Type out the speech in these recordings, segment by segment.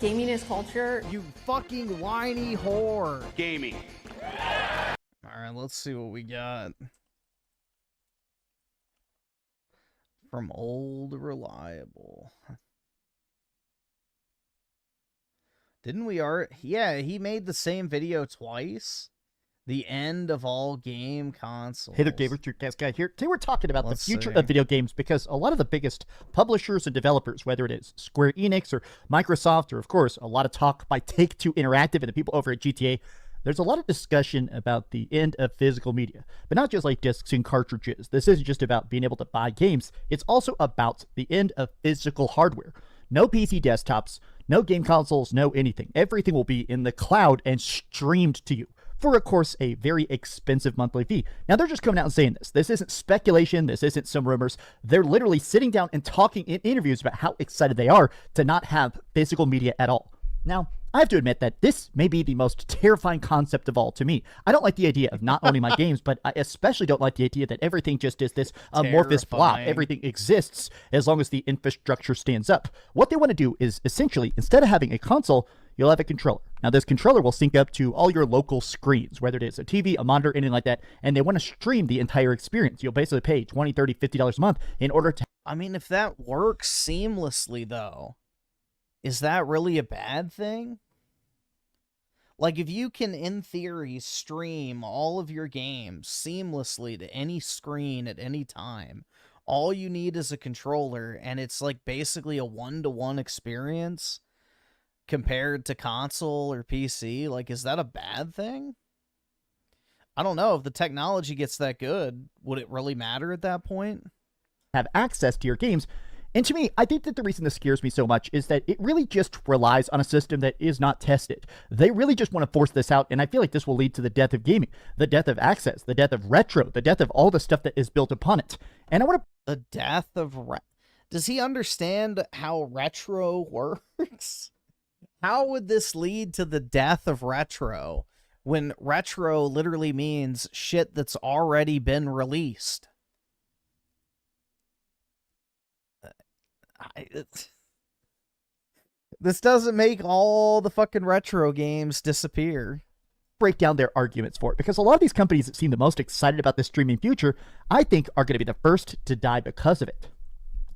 Gaming is culture. You fucking whiny whore. Gaming. Alright, let's see what we got. From Old Reliable. Didn't we already? Yeah, he made the same video twice. The end of all game consoles. Hey there, gamers, DreamcastGuy here. Today we're talking about the future of video games because a lot of the biggest publishers and developers, whether it is Square Enix or Microsoft, or of course a lot of talk by Take-Two Interactive and the people over at GTA, there's a lot of discussion about the end of physical media, but not just like discs and cartridges. This isn't just about being able to buy games. It's also about the end of physical hardware. No PC desktops, no game consoles, no anything. Everything will be in the cloud and streamed to you for, of course, a very expensive monthly fee. Now, they're just coming out and saying this. This isn't speculation. This isn't some rumors. They're literally sitting down and talking in interviews about how excited they are to not have physical media at all. Now, I have to admit that this may be the most terrifying concept of all to me. I don't like the idea of not owning my games, but I especially don't like the idea that everything just is this amorphous blob. Everything exists as long as the infrastructure stands up. What they want to do is essentially, instead of having a console, you'll have a controller. Now, this controller will sync up to all your local screens, whether it is a TV, a monitor, anything like that, and they want to stream the entire experience. You'll basically pay $20, $30, $50 a month in order to... I mean, if that works seamlessly, though, is that really a bad thing? Like, if you can, in theory, stream all of your games seamlessly to any screen at any time, all you need is a controller, and it's like basically a one-to-one experience compared to console or PC, like, is that a bad thing? I don't know. If the technology gets that good, would it really matter at that point? Have access to your games. And to me, I think that the reason this scares me so much is that it really just relies on a system that is not tested. They really just want to force this out, and I feel like this will lead to the death of gaming, the death of access, the death of retro, the death of all the stuff that is built upon it. And I want to... The death of... Does he understand how retro works? How would this lead to the death of retro when retro literally means shit that's already been released? This doesn't make all the fucking retro games disappear. Break down their arguments for it, because a lot of these companies that seem the most excited about the streaming future, I think, are going to be the first to die because of it.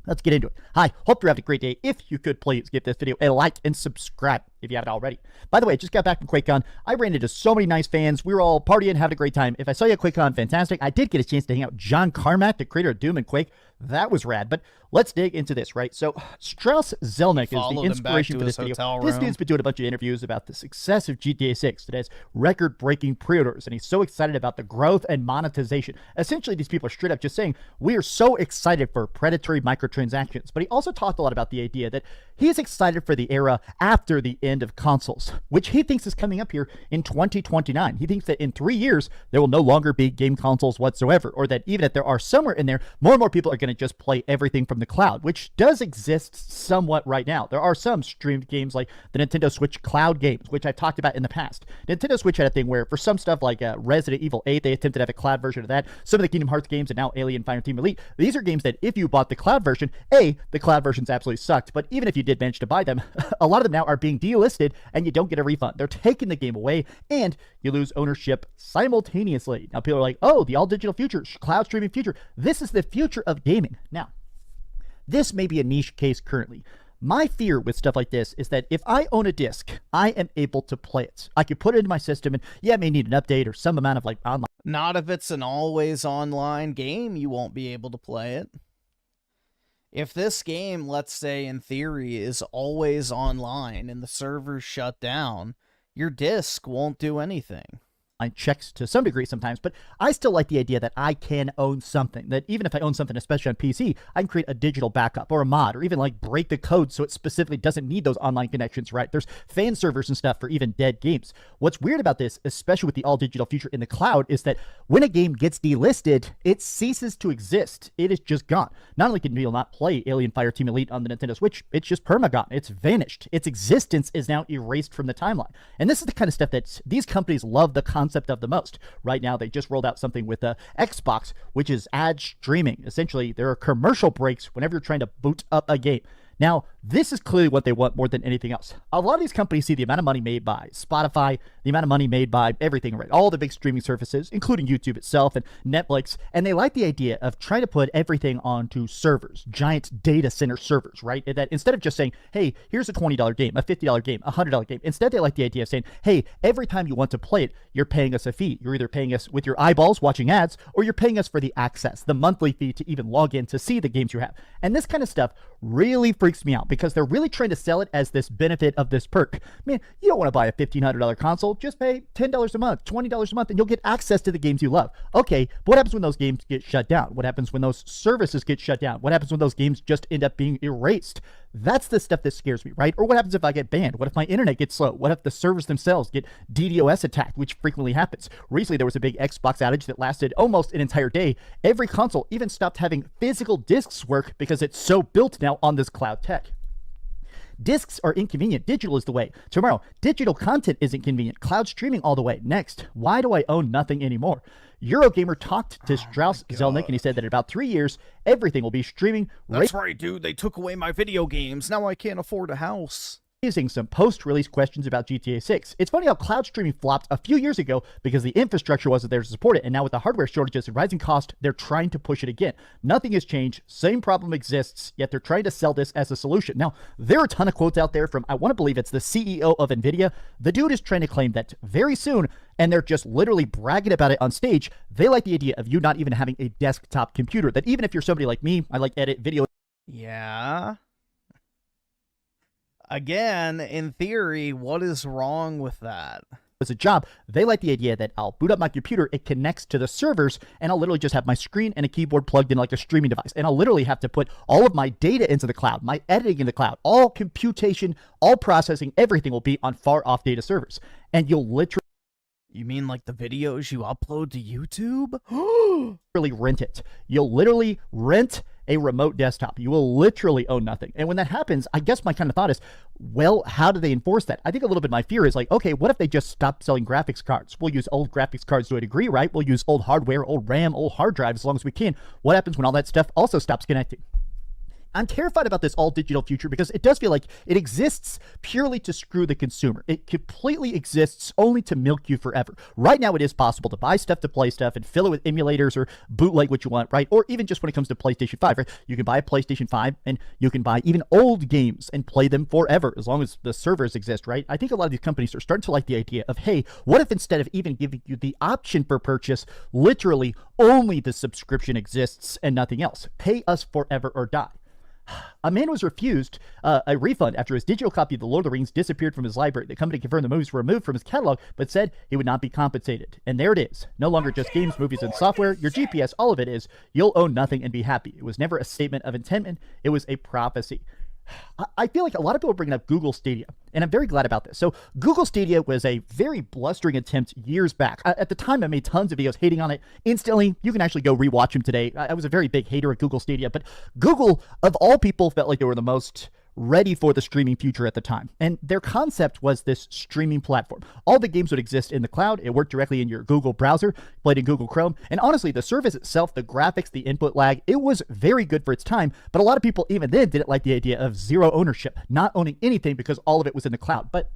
Let's get into it. Hi, hope you're having a great day. If you could, please give this video a like and subscribe if you haven't already. By the way, I just got back from QuakeCon. I ran into so many nice fans. We were all partying, having a great time. If I saw you at QuakeCon, fantastic. I did get a chance to hang out with John Carmack, the creator of Doom and Quake. That was rad. But let's dig into this, right? So Strauss Zelnick is the inspiration for this video. This dude's been doing a bunch of interviews about the success of GTA 6 that has record-breaking pre-orders, and he's so excited about the growth and monetization. Essentially, these people are straight up just saying, we are so excited for predatory microtransactions. But he also talked a lot about the idea that he is excited for the era after the end of consoles, which he thinks is coming up here in 2029. He thinks that in 3 years, there will no longer be game consoles whatsoever, or that even if there are somewhere in there, more and more people are going to just play everything from the cloud, which does exist somewhat right now. There are some streamed games like the Nintendo Switch cloud games, which I've talked about in the past. Nintendo Switch had a thing where for some stuff like Resident Evil 8, they attempted to have a cloud version of that. Some of the Kingdom Hearts games and now Alien Fireteam Elite, these are games that if you bought the cloud version, the cloud versions absolutely sucked, but even if you did manage to buy them, a lot of them now are being delisted and you don't get a refund. They're taking the game away and you lose ownership simultaneously. Now people are like, oh, the all-digital future, cloud streaming future. This is the future of gaming. Now, this may be a niche case currently. My fear with stuff like this is that if I own a disc, I am able to play it. I could put it into my system and yeah, it may need an update or some amount of like online. Not if it's an always online game, you won't be able to play it. If this game, let's say in theory, is always online and the server's shut down, your disc won't do anything. Checks to some degree sometimes, but I still like the idea that I can own something, that even if I own something, especially on PC, I can create a digital backup or a mod or even like break the code so it specifically doesn't need those online connections, right? There's fan servers and stuff for even dead games. What's weird about this, especially with the all digital future in the cloud, is that when a game gets delisted, it ceases to exist. It is just gone. Not only can you not play Alien Fireteam Elite on the Nintendo Switch, it's just perma-gone. It's vanished. Its existence is now erased from the timeline. And this is the kind of stuff that these companies love the concept of the most. Right now, they just rolled out something with Xbox, which is ad streaming. Essentially, there are commercial breaks whenever you're trying to boot up a game. Now, This is clearly what they want more than anything else. A lot of these companies see the amount of money made by Spotify, the amount of money made by everything, right? All the big streaming services, including YouTube itself and Netflix, and they like the idea of trying to put everything onto servers, giant data center servers, right? And that instead of just saying, hey, here's a $20 game, a $50 game, a $100 game, instead they like the idea of saying, hey, every time you want to play it, you're paying us a fee. You're either paying us with your eyeballs watching ads, or you're paying us for the access, the monthly fee to even log in to see the games you have. And this kind of stuff really freaks me out because they're really trying to sell it as this benefit of this perk. Man, you don't want to buy a $1,500 console. Just pay $10 a month, $20 a month, and you'll get access to the games you love. Okay, but what happens when those games get shut down? What happens when those services get shut down? What happens when those games just end up being erased? That's the stuff that scares me, right? Or what happens if I get banned? What if my internet gets slow? What if the servers themselves get DDoS attacked, which frequently happens? Recently, there was a big Xbox outage that lasted almost an entire day. Every console even stopped having physical discs work because it's so built now on this cloud tech. Discs are inconvenient. Digital is the way. Tomorrow, digital content is inconvenient. Cloud streaming all the way. Next, why do I own nothing anymore? Eurogamer talked to Strauss Zelnick, and he said that in about 3 years, everything will be streaming. That's right, dude. They took away my video games. Now I can't afford a house. Raising some post-release questions about GTA 6. It's funny how cloud streaming flopped a few years ago because the infrastructure wasn't there to support it, and now with the hardware shortages and rising cost, they're trying to push it again. Nothing has changed, same problem exists, yet they're trying to sell this as a solution. Now, there are a ton of quotes out there from, I want to believe it's the CEO of NVIDIA. The dude is trying to claim that very soon, and they're just literally bragging about it on stage, they like the idea of you not even having a desktop computer, that even if you're somebody like me, I like edit video. Yeah. Again, in theory, what is wrong with that? As a job, they like the idea that I'll boot up my computer, it connects to the servers, and I'll literally just have my screen and a keyboard plugged in like a streaming device. And I'll literally have to put all of my data into the cloud, my editing in the cloud, all computation, all processing, everything will be on far off data servers. And you'll literally... You mean like the videos you upload to YouTube? Really rent it. You'll literally rent a remote desktop. You will literally own nothing. And when that happens, I guess my kind of thought is, well, how do they enforce that? I think a little bit my fear is like, okay, what if they just stop selling graphics cards? We'll use old graphics cards to a degree, right? We'll use old hardware, old RAM, old hard drive as long as we can. What happens when all that stuff also stops connecting? I'm terrified about this all digital future because it does feel like it exists purely to screw the consumer. It completely exists only to milk you forever. Right now, it is possible to buy stuff, to play stuff, and fill it with emulators or bootleg what you want, right? Or even just when it comes to PlayStation 5, right? You can buy a PlayStation 5 and you can buy even old games and play them forever as long as the servers exist, right? I think a lot of these companies are starting to like the idea of, hey, what if instead of even giving you the option for purchase, literally only the subscription exists and nothing else? Pay us forever or die. A man was refused a refund after his digital copy of The Lord of the Rings disappeared from his library. The company confirmed the movies were removed from his catalog, but said he would not be compensated. And there it is. No longer just games, movies, and software. Your GPS, all of it is, you'll own nothing and be happy. It was never a statement of intent. It was a prophecy. I feel like a lot of people are bringing up Google Stadia, and I'm very glad about this. So Google Stadia was a very blustering attempt years back. At the time, I made tons of videos hating on it. Instantly, you can actually go rewatch them today. I was a very big hater of Google Stadia, but Google, of all people, felt like they were the most ready for the streaming future at the time. And their concept was this streaming platform. All the games would exist in the cloud. It worked directly in your Google browser, played in Google Chrome. And honestly, the service itself, the graphics, the input lag, it was very good for its time. But a lot of people even then didn't like the idea of zero ownership, not owning anything because all of it was in the cloud. But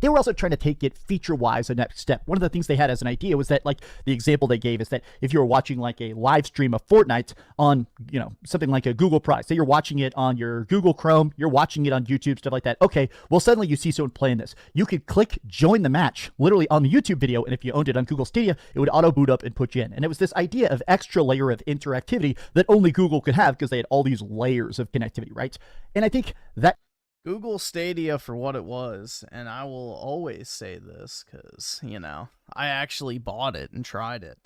they were also trying to take it feature-wise a next step. One of the things they had as an idea was that, like, the example they gave is that if you were watching, like, a live stream of Fortnite on, you know, something like a Google Prize, say you're watching it on your Google Chrome, you're watching it on YouTube, stuff like that. Okay, well, suddenly you see someone playing this. You could click join the match, literally on the YouTube video, and if you owned it on Google Stadia, it would auto-boot up and put you in. And it was this idea of extra layer of interactivity that only Google could have because they had all these layers of connectivity, right? And I think that Google Stadia for what it was, and I will always say this because, you know, I actually bought it and tried it.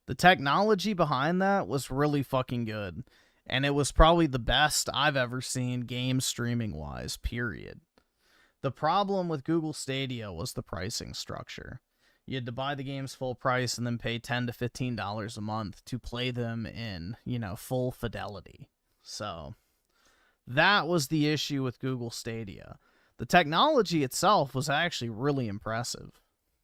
The technology behind that was really fucking good, and it was probably the best I've ever seen game streaming-wise, period. The problem with Google Stadia was the pricing structure. You had to buy the games full price and then pay $10 to $15 a month to play them in, you know, full fidelity. So that was the issue with Google Stadia. The technology itself was actually really impressive.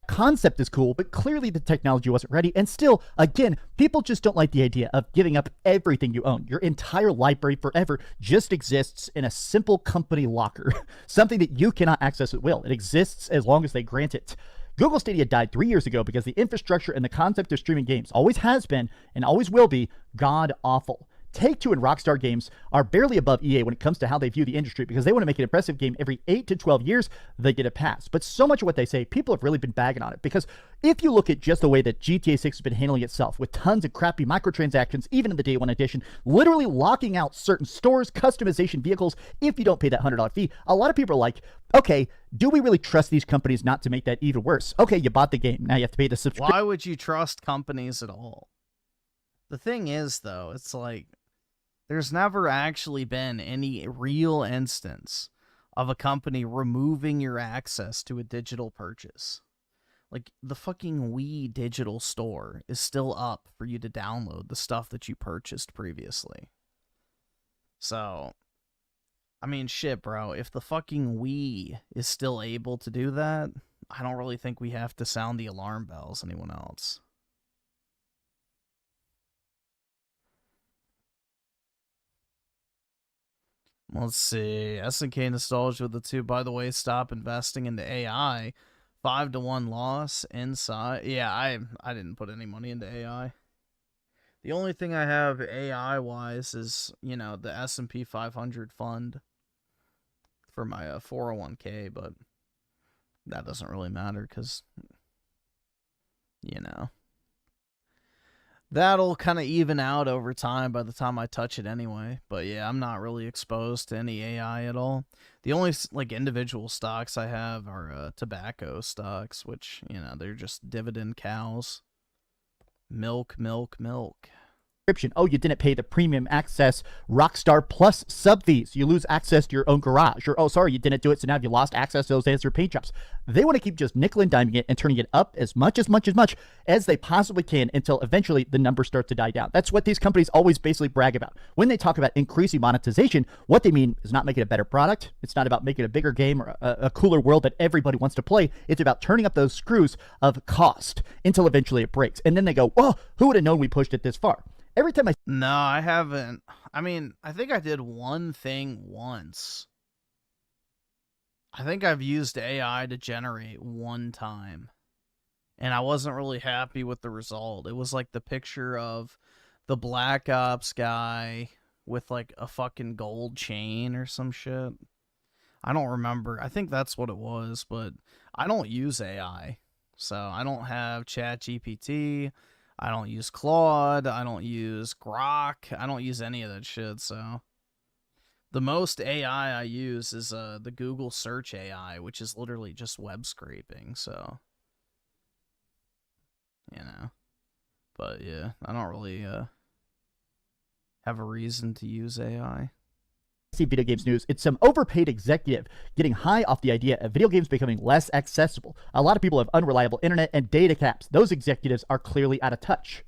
Concept is cool, but clearly the technology wasn't ready. And still, again, people just don't like the idea of giving up everything you own. Your entire library forever just exists in a simple company locker, something that you cannot access at will. It exists as long as they grant it. Google Stadia died 3 years ago because the infrastructure and the concept of streaming games always has been and always will be god awful. Take-Two and Rockstar Games are barely above EA when it comes to how they view the industry because they want to make an impressive game every 8 to 12 years, they get a pass. But so much of what they say, people have really been bagging on it because if you look at just the way that GTA 6 has been handling itself with tons of crappy microtransactions, even in the Day 1 edition, literally locking out certain stores, customization vehicles, if you don't pay that $100 fee, a lot of people are like, okay, do we really trust these companies not to make that even worse? Okay, you bought the game, now you have to pay the subscription. Why would you trust companies at all? The thing is, though, it's like, there's never actually been any real instance of a company removing your access to a digital purchase. Like, the fucking Wii digital store is still up for you to download the stuff that you purchased previously. So, I mean, shit, bro. If the fucking Wii is still able to do that, I don't really think we have to sound the alarm bells, anyone else. Let's see. SNK Nostalgia with the 2. By the way, stop investing into AI. 5-1 loss inside. Yeah, I didn't put any money into AI. The only thing I have AI-wise is, you know, the S&P 500 fund for my 401k, but that doesn't really matter because, you know, that'll kind of even out over time by the time I touch it anyway. But yeah, I'm not really exposed to any AI at all. The only like individual stocks I have are tobacco stocks, which, you know, they're just dividend cows. Milk, milk, milk. Oh, you didn't pay the premium access Rockstar Plus sub fees. You lose access to your own garage. Or, oh, sorry, you didn't do it, so now you lost access to those answered paint jobs. They want to keep just nickel and diming it and turning it up as much as they possibly can until eventually the numbers start to die down. That's what these companies always basically brag about. When they talk about increasing monetization, what they mean is not making a better product. It's not about making a bigger game or a cooler world that everybody wants to play. It's about turning up those screws of cost until eventually it breaks. And then they go, oh, who would have known we pushed it this far? Every time No, I haven't. I mean, I think I did one thing once. I think I've used AI to generate one time. And I wasn't really happy with the result. It was like the picture of the Black Ops guy with like a fucking gold chain or some shit. I don't remember. I think that's what it was, but I don't use AI. So I don't have ChatGPT. I don't use Claude, I don't use Grok, I don't use any of that shit, so. The most AI I use is the Google search AI, which is literally just web scraping, so. You know. But yeah, I don't really have a reason to use AI. See video games news, it's some overpaid executive getting high off the idea of video games becoming less accessible. A lot of people have unreliable internet and data caps. Those executives are clearly out of touch.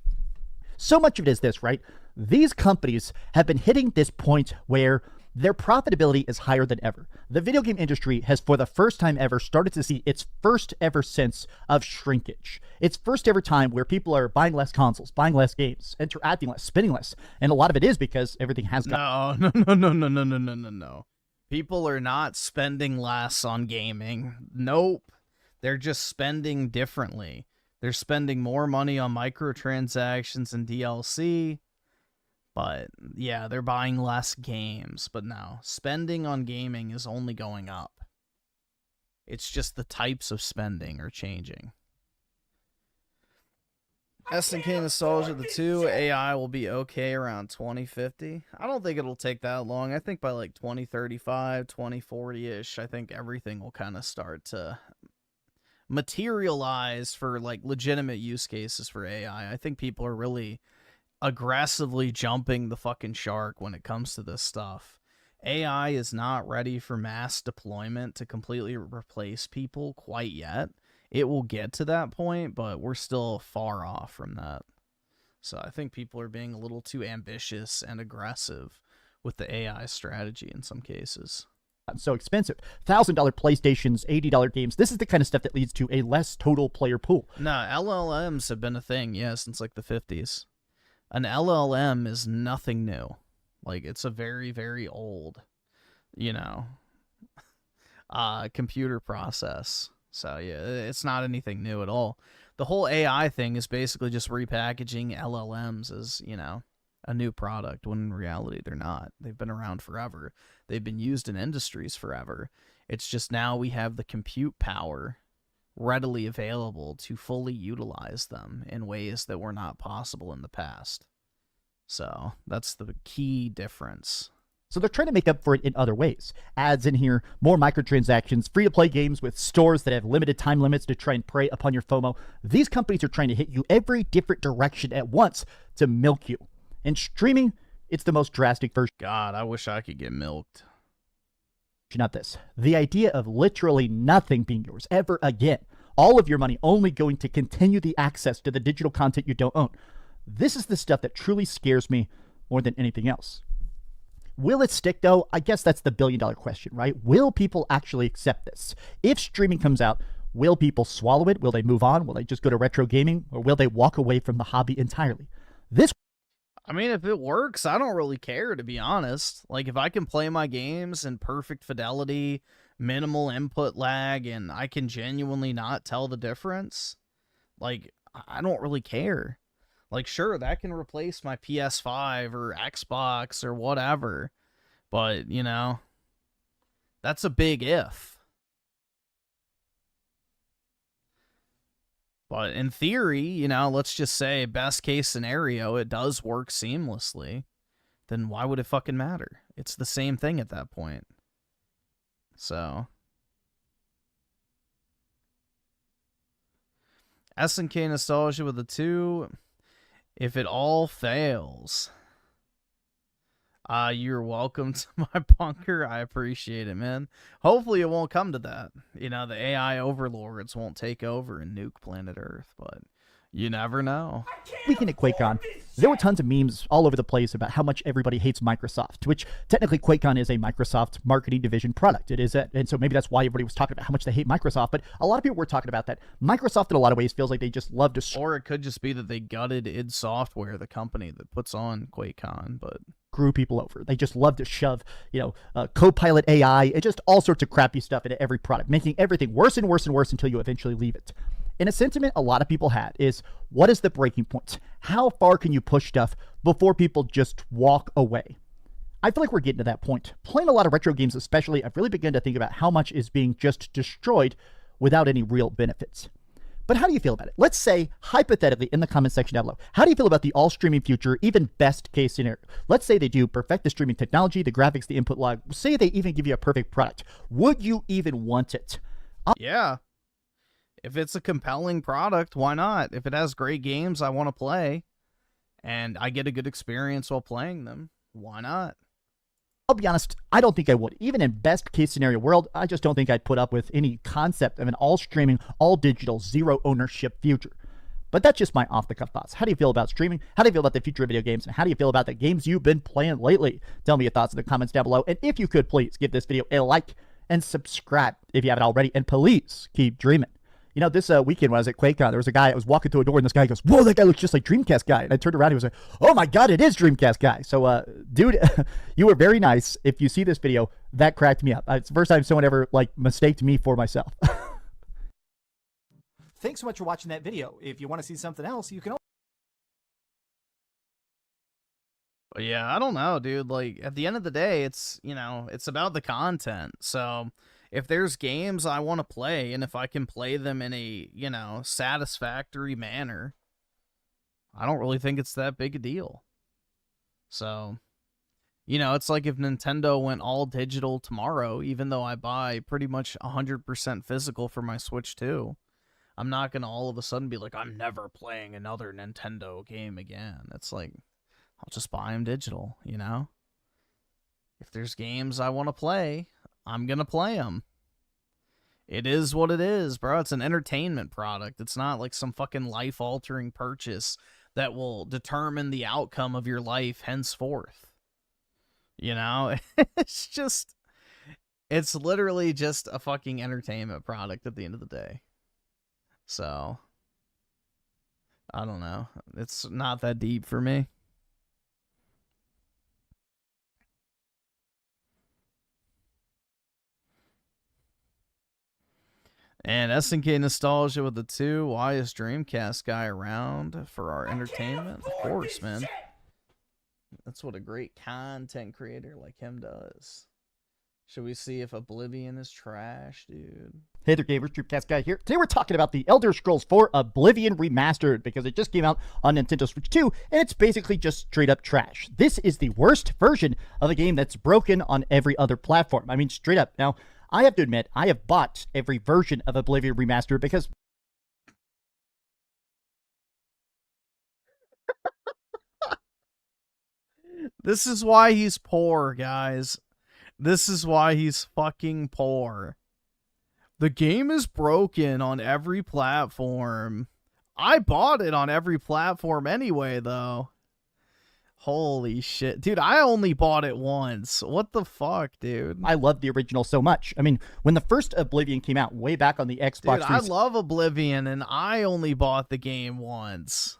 So much of it is this, right? These companies have been hitting this point where their profitability is higher than ever. The video game industry has, for the first time ever, started to see its first ever sense of shrinkage. Its first ever time where people are buying less consoles, buying less games, interacting less, spending less. And a lot of it is because everything has No. People are not spending less on gaming. Nope. They're just spending differently. They're spending more money on microtransactions and DLC. But, yeah, they're buying less games. But no, spending on gaming is only going up. It's just the types of spending are changing. SNK Nostalgia, the 2, AI will be okay around 2050. I don't think it'll take that long. I think by like 2035, 2040-ish, I think everything will kind of start to materialize for like legitimate use cases for AI. I think people are really aggressively jumping the fucking shark when it comes to this stuff. AI is not ready for mass deployment to completely replace people quite yet. It will get to that point, but we're still far off from that. So I think people are being a little too ambitious and aggressive with the AI strategy in some cases. so expensive. $1,000 PlayStations, $80 games. This is the kind of stuff that leads to a less total player pool. No, LLMs have been a thing, yeah, since like the 50s. An LLM is nothing new. Like, it's a very, very old, you know, computer process. So, yeah, it's not anything new at all. The whole AI thing is basically just repackaging LLMs as, you know, a new product, when in reality they're not. They've been around forever. They've been used in industries forever. It's just now we have the compute power readily available to fully utilize them in ways that were not possible in the past. So that's the key difference. So they're trying to make up for it in other ways. Ads in here, more microtransactions, free-to-play games with stores that have limited time limits to try and prey upon your FOMO. These companies are trying to hit you every different direction at once to milk you. And streaming, it's the most drastic version. God, I wish I could get milked. Not this. The idea of literally nothing being yours ever again. All of your money only going to continue the access to the digital content you don't own. This is the stuff that truly scares me more than anything else. Will it stick, though? I guess that's the billion-dollar question, right? Will people actually accept this? If streaming comes out, will people swallow it? Will they move on? Will they just go to retro gaming? Or will they walk away from the hobby entirely? I mean, if it works, I don't really care, to be honest. Like, if I can play my games in perfect fidelity, minimal input lag, and I can genuinely not tell the difference, like, I don't really care. Like, sure, that can replace my PS5 or Xbox or whatever, but, you know, that's a big if. But in theory, you know, let's just say best case scenario, it does work seamlessly. Then why would it fucking matter? It's the same thing at that point. So SNK nostalgia with a 2. If it all fails, you're welcome to my bunker. I appreciate it, man. Hopefully it won't come to that. You know, the AI overlords won't take over and nuke planet Earth, but you never know. Weekend at QuakeCon, there were tons of memes all over the place about how much everybody hates Microsoft, which technically QuakeCon is a Microsoft marketing division product. It is, and so maybe that's why everybody was talking about how much they hate Microsoft, but a lot of people were talking about that. Microsoft, in a lot of ways, feels like they just love to... Or it could just be that they gutted id Software, the company that puts on QuakeCon, but... screw people over. They just love to shove, you know, Copilot AI and just all sorts of crappy stuff into every product, making everything worse and worse and worse until you eventually leave it. And a sentiment a lot of people had is, what is the breaking point? How far can you push stuff before people just walk away? I feel like we're getting to that point. Playing a lot of retro games especially, I've really begun to think about how much is being just destroyed without any real benefits. But how do you feel about it? Let's say, hypothetically, in the comment section down below, how do you feel about the all-streaming future, even best-case scenario? Let's say they do perfect the streaming technology, the graphics, the input lag. Say they even give you a perfect product. Would you even want it? Yeah. If it's a compelling product, why not? If it has great games I want to play, and I get a good experience while playing them, why not? I'll be honest, I don't think I would. Even in best case scenario world, I just don't think I'd put up with any concept of an all streaming, all digital, zero ownership future. But that's just my off the cuff thoughts. How do you feel about streaming? How do you feel about the future of video games? And how do you feel about the games you've been playing lately? Tell me your thoughts in the comments down below. And if you could, please give this video a like and subscribe if you haven't already. And please keep dreaming. You know, this weekend when I was at QuakeCon, there was a guy, I was walking through a door, and this guy goes, "Whoa, that guy looks just like DreamcastGuy." And I turned around, and he was like, "Oh my God, it is DreamcastGuy." So, dude, you were very nice. If you see this video, that cracked me up. It's the first time someone ever, like, mistaked me for myself. Thanks so much for watching that video. If you want to see something else, you can... But yeah, I don't know, dude. Like, at the end of the day, it's, you know, it's about the content. So if there's games I want to play, and if I can play them in a, you know, satisfactory manner, I don't really think it's that big a deal. So, you know, it's like if Nintendo went all digital tomorrow, even though I buy pretty much 100% physical for my Switch 2, I'm not going to all of a sudden be like, I'm never playing another Nintendo game again. It's like, I'll just buy them digital, you know? If there's games I want to play, I'm going to play them. It is what it is, bro. It's an entertainment product. It's not like some fucking life-altering purchase that will determine the outcome of your life henceforth. You know? It's just... It's literally just a fucking entertainment product at the end of the day. So, I don't know. It's not that deep for me. And SNK Nostalgia with the 2. Why is DreamcastGuy around for our entertainment? Of course, man. That's what a great content creator like him does. Should we see if Oblivion is trash, dude? Hey there, gamers. DreamcastGuy here. Today we're talking about the Elder Scrolls 4 Oblivion Remastered because it just came out on Nintendo Switch 2, and it's basically just straight up trash. This is the worst version of a game that's broken on every other platform. I mean, straight up. Now, I have to admit, I have bought every version of Oblivion Remastered because... This is why he's poor, guys. This is why he's fucking poor. The game is broken on every platform. I bought it on every platform anyway, though. Holy shit. Dude, I only bought it once. What the fuck, dude? I love the original so much. I mean, when the first Oblivion came out way back on the Xbox Dude, I love Oblivion, and I only bought the game once.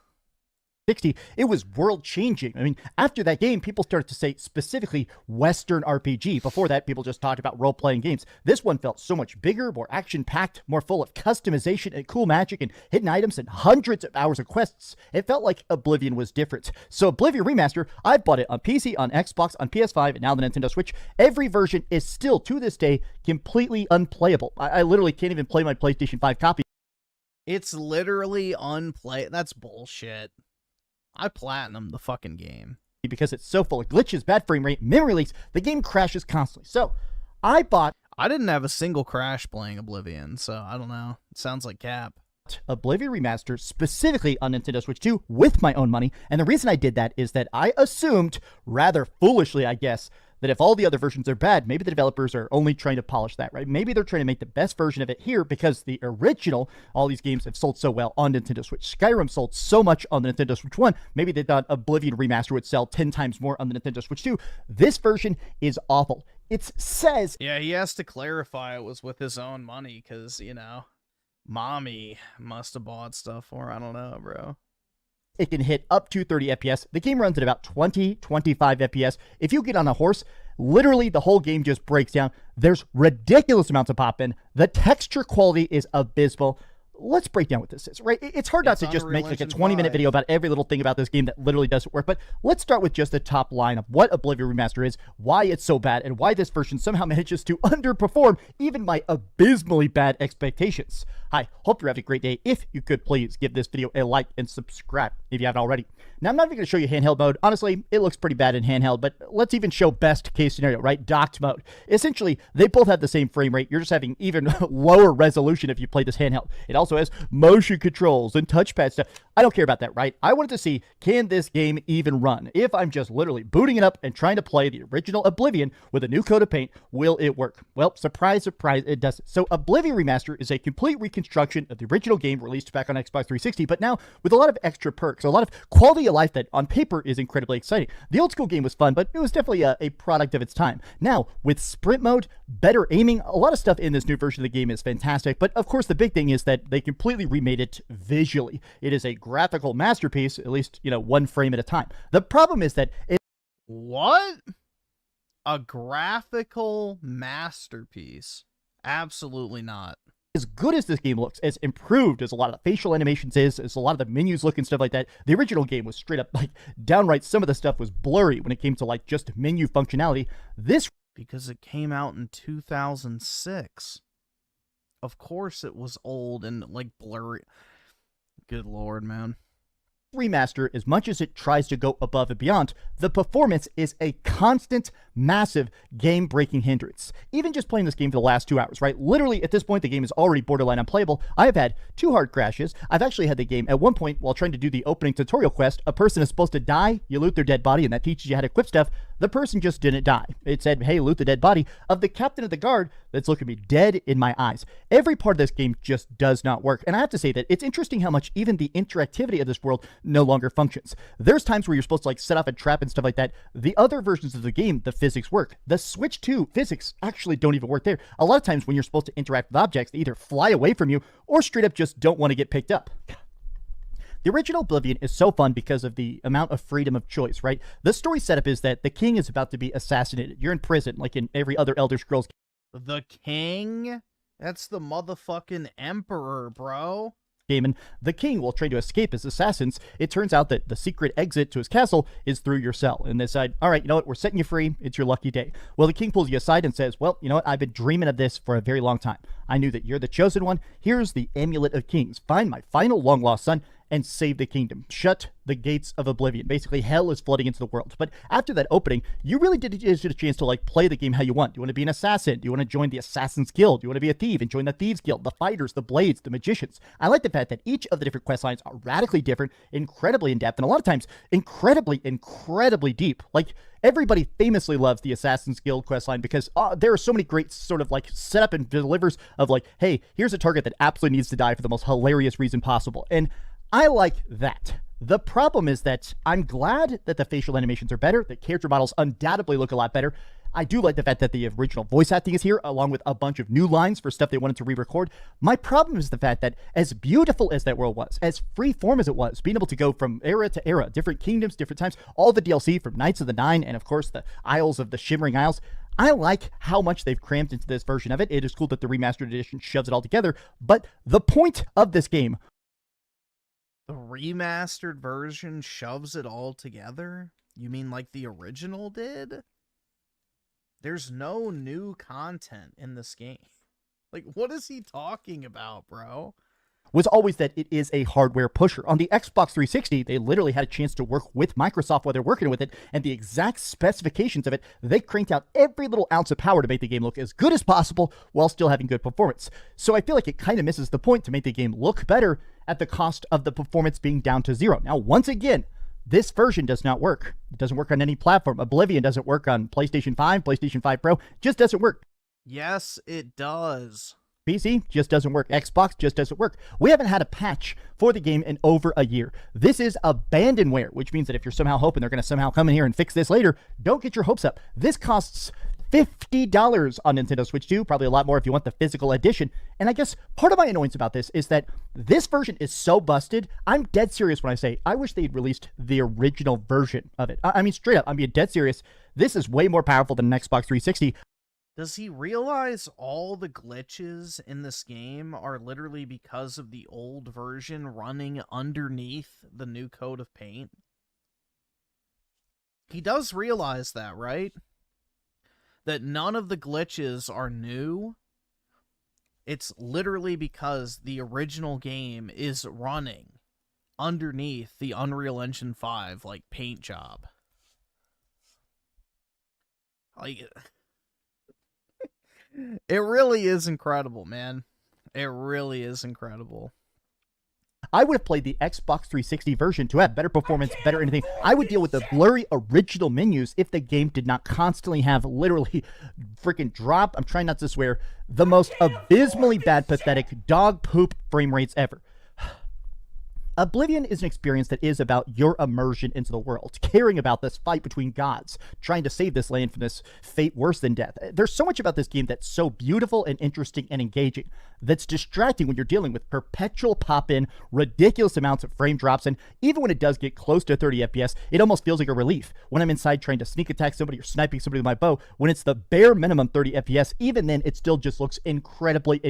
60, it was world-changing. I mean, after that game, people started to say specifically Western RPG. Before that, people just talked about role-playing games. This one felt so much bigger, more action-packed, more full of customization and cool magic and hidden items and hundreds of hours of quests. It felt like Oblivion was different. So Oblivion Remaster, I bought it on PC, on Xbox, on PS5, and now the Nintendo Switch. Every version is still, to this day, completely unplayable. I literally can't even play my PlayStation 5 copy. It's literally unplayable. That's bullshit. I platinum the fucking game. Because it's so full of glitches, bad frame rate, memory leaks, the game crashes constantly. So, I didn't have a single crash playing Oblivion, so I don't know. It sounds like cap. Oblivion Remastered specifically on Nintendo Switch 2 with my own money. And the reason I did that is that I assumed, rather foolishly, I guess, that if all the other versions are bad, maybe the developers are only trying to polish that, right? Maybe they're trying to make the best version of it here because the original, all these games have sold so well on Nintendo Switch. Skyrim sold so much on the Nintendo Switch 1. Maybe they thought Oblivion Remaster would sell 10 times more on the Nintendo Switch 2. This version is awful. It says... Yeah, he has to clarify it was with his own money because, you know, mommy must have bought stuff for, I don't know, bro. It can hit up to 30 FPS. The game runs at about 20, 25 FPS. If you get on a horse, literally the whole game just breaks down. There's ridiculous amounts of pop-in. The texture quality is abysmal. Let's break down what this is, right? It's hard not to just make like a 20-minute video about every little thing about this game that literally doesn't work, but let's start with just the top line of what Oblivion Remaster is, why it's so bad, and why this version somehow manages to underperform even my abysmally bad expectations. Hi, hope you're having a great day. If you could, please give this video a like and subscribe if you haven't already. Now, I'm not even going to show you handheld mode. Honestly, it looks pretty bad in handheld, but let's even show best case scenario, right? Docked mode. Essentially, they both have the same frame rate. You're just having even lower resolution if you play this handheld. It also has motion controls and touchpad stuff. I don't care about that, right? I wanted to see, can this game even run? If I'm just literally booting it up and trying to play the original Oblivion with a new coat of paint, will it work? Well, surprise, surprise, it doesn't. So Oblivion Remaster is a complete reconstruction of the original game released back on Xbox 360, but now with a lot of extra perks, a lot of quality of life that on paper is incredibly exciting. The old school game was fun, but it was definitely a product of its time. Now, with sprint mode, better aiming, a lot of stuff in this new version of the game is fantastic, but of course the big thing is that they completely remade it visually. It is a graphical masterpiece, at least, you know, one frame at a time. The problem is that What? A graphical masterpiece? Absolutely not. As good as this game looks, as improved as a lot of the facial animations is, as a lot of the menus look and stuff like that, the original game was straight up, like, downright, some of the stuff was blurry when it came to, like, just menu functionality. This... Because it came out in 2006. Of course it was old and, like, blurry. Good lord, man. Remaster, as much as it tries to go above and beyond, the performance is a constant, massive, game-breaking hindrance. Even just playing this game for the last 2 hours, right? Literally, at this point, the game is already borderline unplayable. I have had 2 hard crashes. I've actually had the game, at one point, while trying to do the opening tutorial quest, a person is supposed to die, you loot their dead body, and that teaches you how to equip stuff. the person just didn't die. It said, hey, loot the dead body of the captain of the guard that's looking me dead in my eyes. Every part of this game just does not work. And I have to say that it's interesting how much even the interactivity of this world no longer functions. There's times where you're supposed to like set off a trap and stuff like that. The other versions of the game, the physics work. The Switch 2 physics actually don't even work there. A lot of times when you're supposed to interact with objects, they either fly away from you or straight up just don't want to get picked up. The original Oblivion is so fun because of the amount of freedom of choice, right? The story setup is that the king is about to be assassinated. You're in prison, like in every other Elder Scrolls. The king? That's the motherfucking emperor, bro. Game, and the king will try to escape as assassins. It turns out that the secret exit to his castle is through your cell. And they decide, all right, you know what, we're setting you free. It's your lucky day. Well, the king pulls you aside and says, well, you know what, I've been dreaming of this for a very long time. I knew that you're the chosen one. Here's the amulet of kings. Find my final long-lost son and save the kingdom. Shut the gates of Oblivion. Basically, hell is flooding into the world. But after that opening, you really did get a chance to like play the game how you want. Do you want to be an assassin? Do you want to join the Assassin's Guild? Do you want to be a thief and join the Thieves Guild, the fighters, the blades, the magicians? I like the fact that each of the different quest lines are radically different, incredibly in-depth, and a lot of times incredibly deep. Like, everybody famously loves the Assassin's Guild questline because there are so many great sort of like setup and delivers of like, hey, here's a target that absolutely needs to die for the most hilarious reason possible. And I like that. The problem is that I'm glad that the facial animations are better, that character models undoubtedly look a lot better. I do like the fact that the original voice acting is here, along with a bunch of new lines for stuff they wanted to re-record. My problem is the fact that as beautiful as that world was, as free-form as it was, being able to go from era to era, different kingdoms, different times, all the DLC from Knights of the Nine, and of course the Isles of the Shimmering Isles, I like how much they've crammed into this version of it. It is cool that the remastered edition shoves it all together, but the point of this game... The remastered version shoves it all together? You mean like the original did? There's no new content in this game. Like, what is he talking about, bro? Was always that it is a hardware pusher. On the Xbox 360, they literally had a chance to work with Microsoft while they're working with it, and the exact specifications of it, they cranked out every little ounce of power to make the game look as good as possible while still having good performance. So I feel like it kind of misses the point to make the game look better at the cost of the performance being down to zero. Now, once again, this version does not work. It doesn't work on any platform. Oblivion doesn't work on PlayStation 5, PlayStation 5 Pro. Just doesn't work. Yes, it does. PC just doesn't work. Xbox just doesn't work. We haven't had a patch for the game in over a year. This is abandonware, which means that if you're somehow hoping they're going to somehow come in here and fix this later, don't get your hopes up. This costs $50 on Nintendo Switch 2, probably a lot more if you want the physical edition. And I guess part of my annoyance about this is that this version is so busted. I'm dead serious when I say I wish they'd released the original version of it. I mean, straight up, I'm being dead serious. This is way more powerful than an Xbox 360. Does he realize all the glitches in this game are literally because of the old version running underneath the new coat of paint? He does realize that, right? That none of the glitches are new. It's literally because the original game is running underneath the Unreal Engine 5, like, paint job. Like... It really is incredible, man. It really is incredible. I would have played the Xbox 360 version to have better performance, better anything. I would deal with the blurry original menus if the game did not constantly have literally freaking drop, I'm trying not to swear, the most abysmally bad, pathetic dog poop frame rates ever. Oblivion is an experience that is about your immersion into the world, caring about this fight between gods, trying to save this land from this fate worse than death. There's so much about this game that's so beautiful and interesting and engaging that's distracting when you're dealing with perpetual pop-in, ridiculous amounts of frame drops, and even when it does get close to 30 FPS, it almost feels like a relief. When I'm inside trying to sneak attack somebody or sniping somebody with my bow, when it's the bare minimum 30 FPS, even then it still just looks incredibly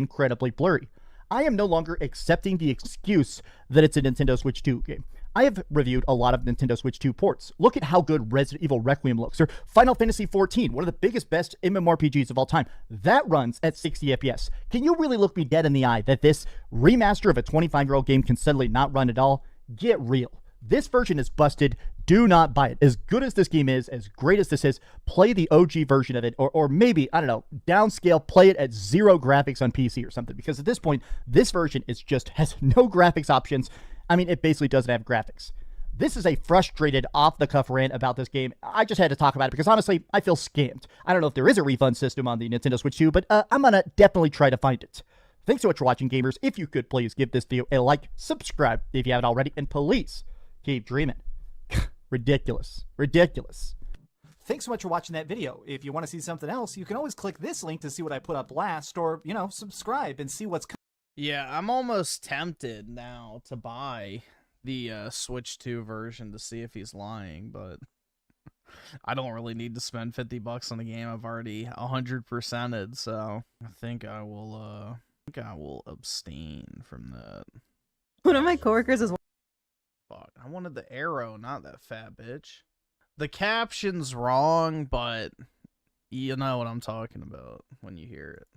blurry. I am no longer accepting the excuse that it's a Nintendo Switch 2 game. I have reviewed a lot of Nintendo Switch 2 ports. Look at how good Resident Evil Requiem looks, or Final Fantasy XIV, one of the biggest, best MMORPGs of all time. That runs at 60 FPS. Can you really look me dead in the eye that this remaster of a 25-year-old game can suddenly not run at all? Get real. This version is busted. Do not buy it. As good as this game is, as great as this is, play the OG version of it, or maybe, I don't know, downscale, play it at 0 graphics on PC or something, because at this point, this version is just has no graphics options. I mean, it basically doesn't have graphics. This is a frustrated, off-the-cuff rant about this game. I just had to talk about it because, honestly, I feel scammed. I don't know if there is a refund system on the Nintendo Switch 2, but I'm going to definitely try to find it. Thanks so much for watching, gamers. If you could, please give this video a like, subscribe if you haven't already, and please keep dreaming. Ridiculous. Ridiculous. Thanks so much for watching that video. If you want to see something else, you can always click this link to see what I put up last, or, you know, subscribe and see what's coming. Yeah, I'm almost tempted now to buy the Switch 2 version to see if he's lying, but I don't really need to spend $50 on a game I've already 100%ed, so I think I will abstain from that. One of my coworkers is. Fuck, I wanted the arrow, not that fat bitch. The caption's wrong, but you know what I'm talking about when you hear it.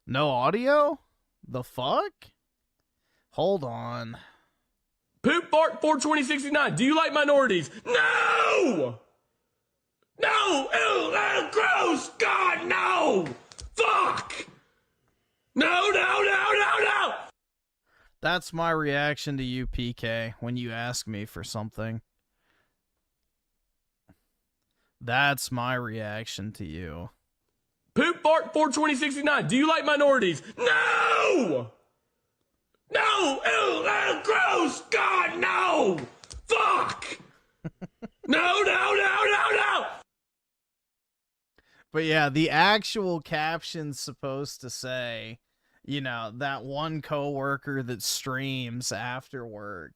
No audio? The fuck? Hold on. Poop Fart 42069. Do you like minorities? No! No! Ew, gross! God, no! Fuck! No! That's my reaction to you, PK, when you ask me for something. That's my reaction to you. Poop Fart 42069. Do you like minorities? No! No! Ew, gross! God, no! Fuck! No! But yeah, the actual caption's supposed to say, you know, that one coworker that streams after work.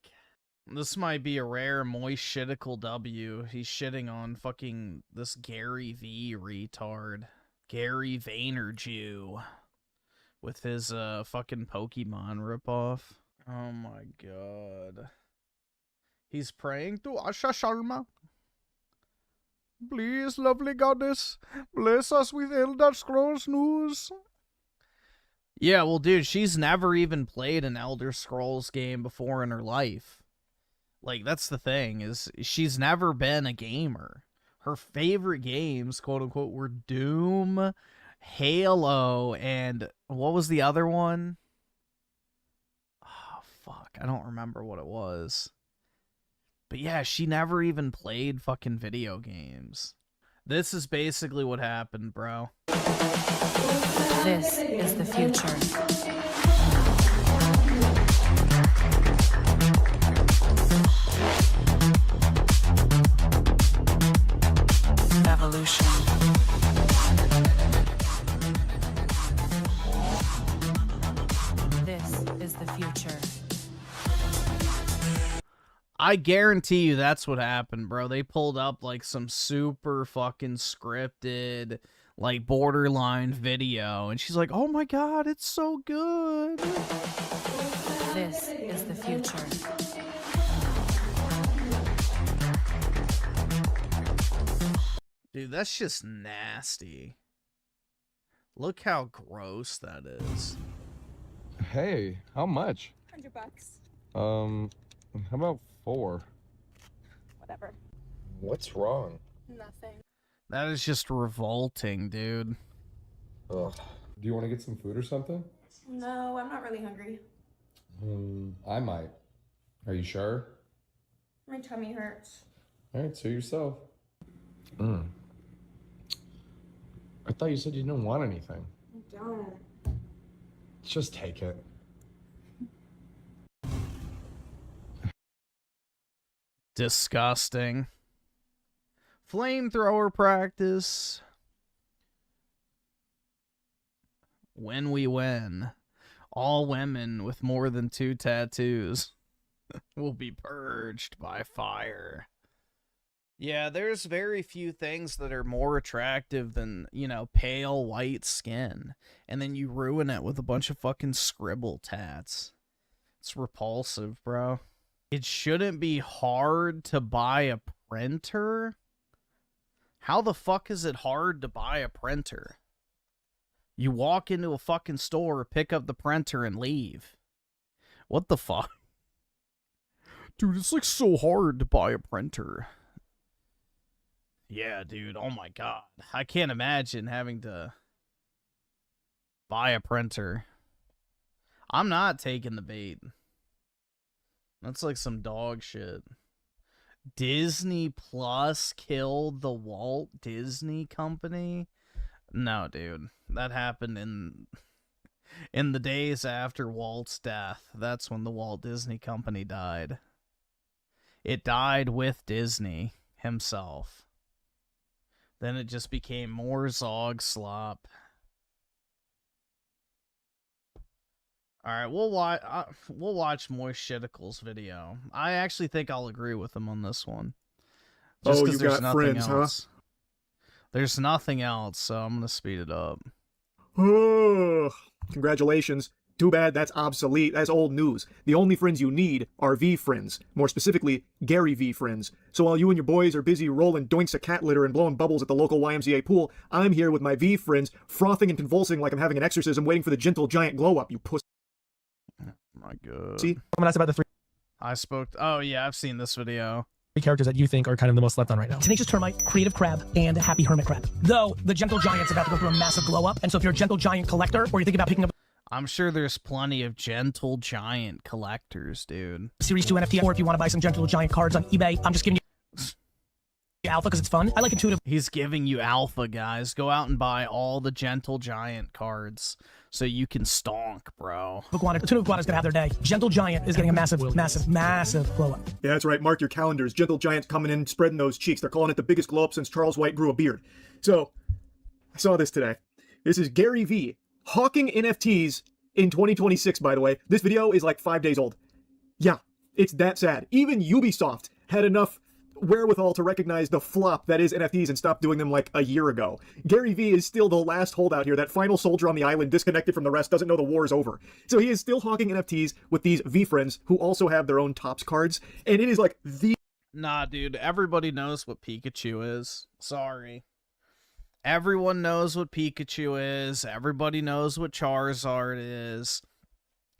This might be a rare Moistshitikal W. He's shitting on fucking this Gary V retard. Gary Vaynerjew. With his fucking Pokemon ripoff. Oh my god. He's praying to Asha Sharma. Please, lovely goddess, bless us with Elder Scrolls news. Yeah, well, dude, she's never even played an Elder Scrolls game before in her life. Like, that's the thing, is she's never been a gamer. Her favorite games, quote-unquote, were Doom, Halo, and what was the other one? Oh, fuck, I don't remember what it was. But yeah, she never even played fucking video games. This is basically what happened, bro. This is the future. Evolution. This is the future. I guarantee you that's what happened, bro. They pulled up like some super fucking scripted, like borderline video, and she's like, oh my god, it's so good. This is the future. Dude, that's just nasty. Look how gross that is. Hey, how much? $100. How about 4? Whatever. What's wrong? Nothing. That is just revolting, dude. Ugh. Do you want to get some food or something? No, I'm not really hungry. I might. Are you sure? My tummy hurts. Alright, suit yourself. I thought you said you didn't want anything. I don't. Just take it. Disgusting. Flamethrower practice. When we win, all women with more than 2 tattoos will be purged by fire. Yeah, there's very few things that are more attractive than, you know, pale white skin. And then you ruin it with a bunch of fucking scribble tats. It's repulsive, bro. It shouldn't be hard to buy a printer. How the fuck is it hard to buy a printer? You walk into a fucking store, pick up the printer, and leave. What the fuck? Dude, it's like so hard to buy a printer. Yeah, dude, oh my god. I can't imagine having to buy a printer. I'm not taking the bait. That's like some dog shit. Disney Plus killed the Walt Disney Company? No, dude. That happened in the days after Walt's death. That's when the Walt Disney Company died. It died with Disney himself. Then it just became more Zog slop. Alright, we'll watch Moistshitikals video. I actually think I'll agree with him on this one. Just 'cause you there's got nothing friends, else. There's nothing else, so I'm gonna speed it up. Oh, congratulations. Too bad that's obsolete. That's old news. The only friends you need are V friends. More specifically, Gary V friends. So while you and your boys are busy rolling doinks of cat litter and blowing bubbles at the local YMCA pool, I'm here with my V friends, frothing and convulsing like I'm having an exorcism, waiting for the gentle giant glow up, you pussy. My God. See? I'm gonna ask about the three Oh yeah, I've seen this video. characters that you think are kind of the most slept on right now. Tenacious Termite, Creative Crab, and Happy Hermit Crab. Though, the Gentle Giant's about to go through a massive glow up, and so if you're a Gentle Giant collector, or you're thinking about picking up I'm sure there's plenty of Gentle Giant collectors, dude. Series 2 NFT, or if you want to buy some Gentle Giant cards on eBay, I'm just giving you alpha because it's fun. I like intuitive. He's giving you alpha, guys. Go out and buy all the Gentle Giant cards so you can stonk, bro. Iguana, Intuitive Iguana's gonna have their day. Gentle Giant is getting a massive glow up. Yeah, that's right. Mark your calendars. Gentle Giant's coming in, spreading those cheeks. They're calling it the biggest glow up since Charles White grew a beard. So, I saw this today. This is Gary V. hawking NFTs in 2026, by the way. This video is like 5 days old. Yeah, it's that sad. Even Ubisoft had enough wherewithal to recognize the flop that is NFTs and stop doing them like a year ago. Gary V is still the last holdout here. That final soldier on the island, disconnected from the rest, doesn't know the war is over. So he is still hawking NFTs with these V friends who also have their own Topps cards. And it is like the... Nah, dude, everybody knows what Pikachu is. Sorry. Everyone knows what Pikachu is. Everybody knows what Charizard is.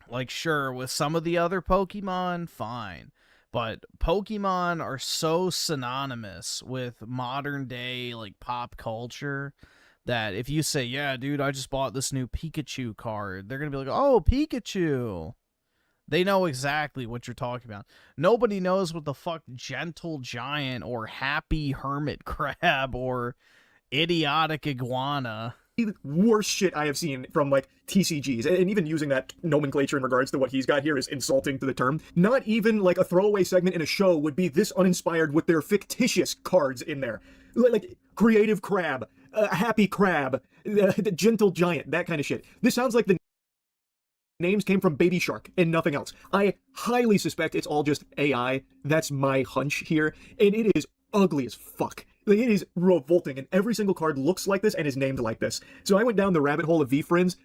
Like, sure, with some of the other Pokemon, fine. But Pokemon are so synonymous with modern day, like, pop culture that if you say, yeah, dude, I just bought this new Pikachu card, they're going to be like, oh, Pikachu. They know exactly what you're talking about. Nobody knows what the fuck Gentle Giant or Happy Hermit Crab or Idiotic Iguana. worst shit I have seen from like TCGs, and even using that nomenclature in regards to what he's got here is insulting to the term. Not even like a throwaway segment in a show would be this uninspired with their fictitious cards in there. Like Creative Crab, Happy Crab, the Gentle Giant, that kind of shit. This sounds like the names came from Baby Shark and nothing else. I highly suspect it's all just AI. That's my hunch here, and it is ugly as fuck. Like, it is revolting, and every single card looks like this and is named like this. So I went down the rabbit hole of V-Friends.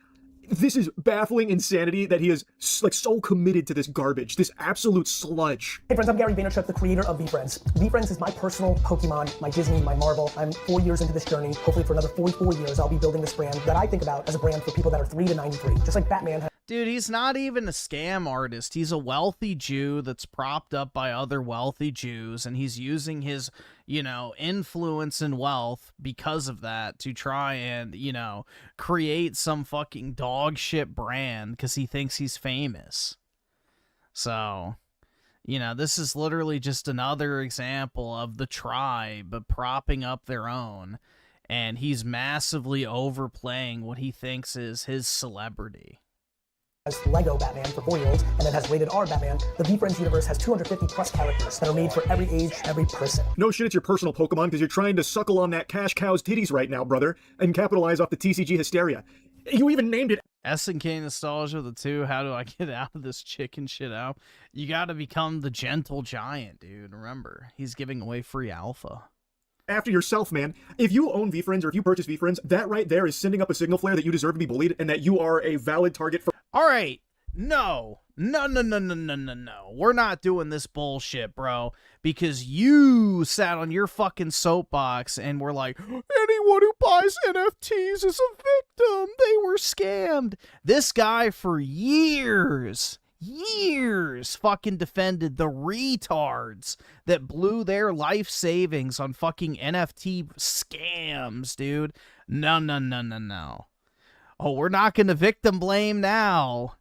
This is baffling insanity that he is like so committed to this garbage, this absolute sludge. Hey friends, I'm Gary Vaynerchuk, the creator of V-Friends. V-Friends is my personal Pokemon, my Disney, my Marvel. I'm 4 years into this journey. Hopefully for another 44 years, I'll be building this brand that I think about as a brand for people that are 3 to 93. Just like Batman. Dude, he's not even a scam artist. He's a wealthy Jew that's propped up by other wealthy Jews, and he's using his, you know, influence and wealth because of that to try and, you know, create some fucking dog shit brand because he thinks he's famous. So, you know, this is literally just another example of the tribe propping up their own, and he's massively overplaying what he thinks is his celebrity. Has Lego Batman for 4-year-olds, and then has Rated R Batman. The V-Friends universe has 250 plus characters that are made for every age, every person. No shit, it's your personal Pokemon because you're trying to suckle on that cash cow's titties right now, brother, and capitalize off the TCG hysteria. You even named it SNK Nostalgia, the 2, how do I get out of this chicken shit out? You gotta become the Gentle Giant, dude. Remember, he's giving away free alpha. after yourself, man. If you own V-Friends or if you purchase V-Friends, that right there is sending up a signal flare that you deserve to be bullied and that you are a valid target for... All right. No. We're not doing this bullshit, bro. Because you sat on your fucking soapbox and were like, anyone who buys NFTs is a victim. They were scammed. This guy for years fucking defended the retards that blew their life savings on fucking NFT scams, dude. No. Oh, we're not going to victim blame now.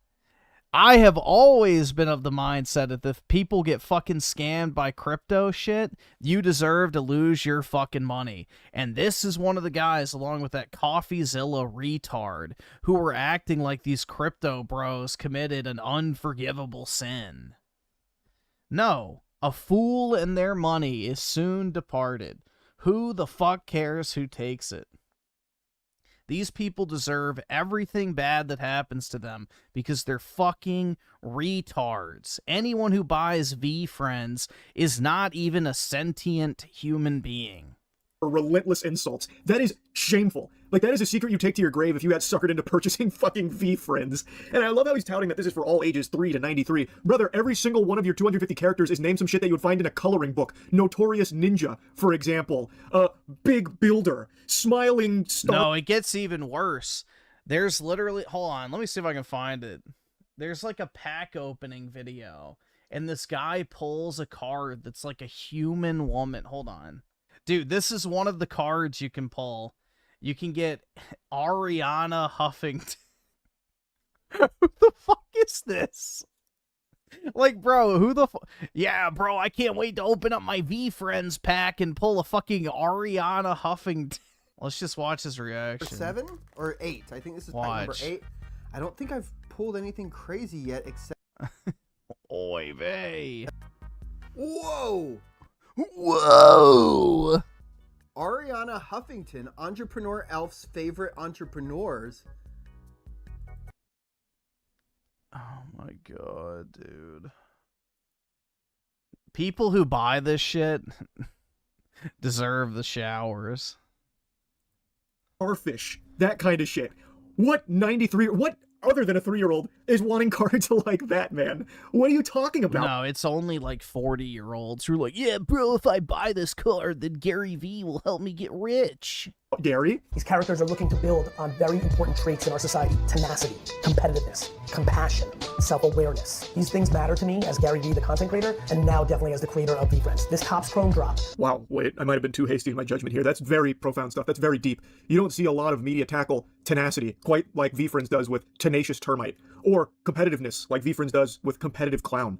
I have always been of the mindset that if people get fucking scammed by crypto shit, you deserve to lose your fucking money. And this is one of the guys, along with that CoffeeZilla retard, who were acting like these crypto bros committed an unforgivable sin. No, a fool and their money is soon departed. Who the fuck cares who takes it? These people deserve everything bad that happens to them because they're fucking retards. Anyone who buys V-Friends is not even a sentient human being. Relentless insults. That is shameful. Like, that is a secret you take to your grave if you got suckered into purchasing fucking V-Friends. And I love how he's touting that this is for all ages 3 to 93. Brother, every single one of your 250 characters is named some shit that you would find in a coloring book. Notorious Ninja, for example. Big Builder. Smiling Star. No, it gets even worse. There's literally... Hold on, let me see if I can find it. There's like a pack opening video, and this guy pulls a card that's like a human woman. Hold on. Dude, this is one of the cards you can pull. You can get Ariana Huffington. Who the fuck is this? Like, bro, who the fuck? Yeah, bro, I can't wait to open up my V-Friends pack and pull a fucking Ariana Huffington. Let's just watch his reaction. 7 or 8. I think this is pack number 8. I don't think I've pulled anything crazy yet except... Oy vey. Whoa! Whoa! Ariana Huffington, Entrepreneur Elf's favorite entrepreneurs. Oh my god, dude. People who buy this shit deserve the showers. Starfish. That kind of shit. What 93... What other than a 3-year-old is wanting cards like that, man? What are you talking about? No, it's only like 40-year-olds who are like, yeah, bro, if I buy this card, then Gary V will help me get rich. Gary? These characters are looking to build on very important traits in our society. Tenacity, competitiveness, compassion, self-awareness. These things matter to me as Gary V, the content creator, and now definitely as the creator of V-Friends. This Topps Chrome drop. Wow, wait, I might have been too hasty in my judgment here. That's very profound stuff. That's very deep. You don't see a lot of media tackle tenacity, quite like V-Friends does with Tenacious Termite, or competitiveness, like V-Friends does with Competitive Clown.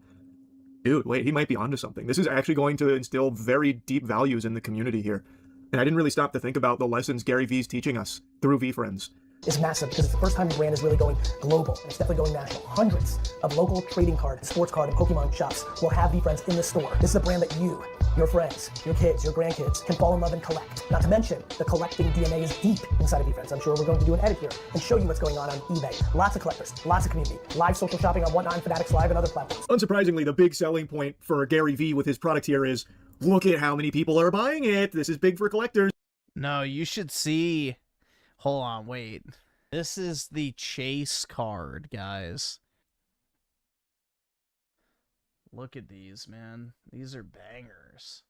Dude, wait, he might be onto something. This is actually going to instill very deep values in the community here. And I didn't really stop to think about the lessons Gary V's teaching us through V-Friends. Is massive because it's the first time the brand is really going global, and it's definitely going national. Hundreds of local trading card, sports card, and Pokemon shops will have V-Friends in the store. This is a brand that you, your friends, your kids, your grandkids can fall in love and collect. Not to mention, the collecting DNA is deep inside of V-Friends. I'm sure we're going to do an edit here and show you what's going on eBay. Lots of collectors, lots of community, live social shopping on Whatnot, Fanatics Live, and other platforms. Unsurprisingly, the big selling point for Gary V with his product here is, look at how many people are buying it. This is big for collectors. No, you should see... Hold on, wait. This is the chase card, guys. Look at these, man. These are bangers.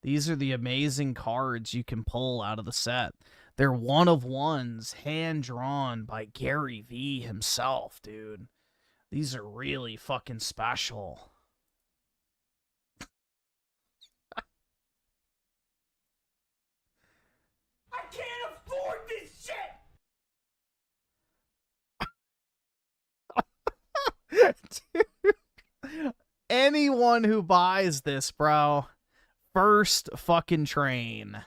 These are the amazing cards you can pull out of the set. They're one-of-ones, hand-drawn by Gary V himself, dude. These are really fucking special. I can't afford this shit! Dude, anyone who buys this, bro, first fucking train.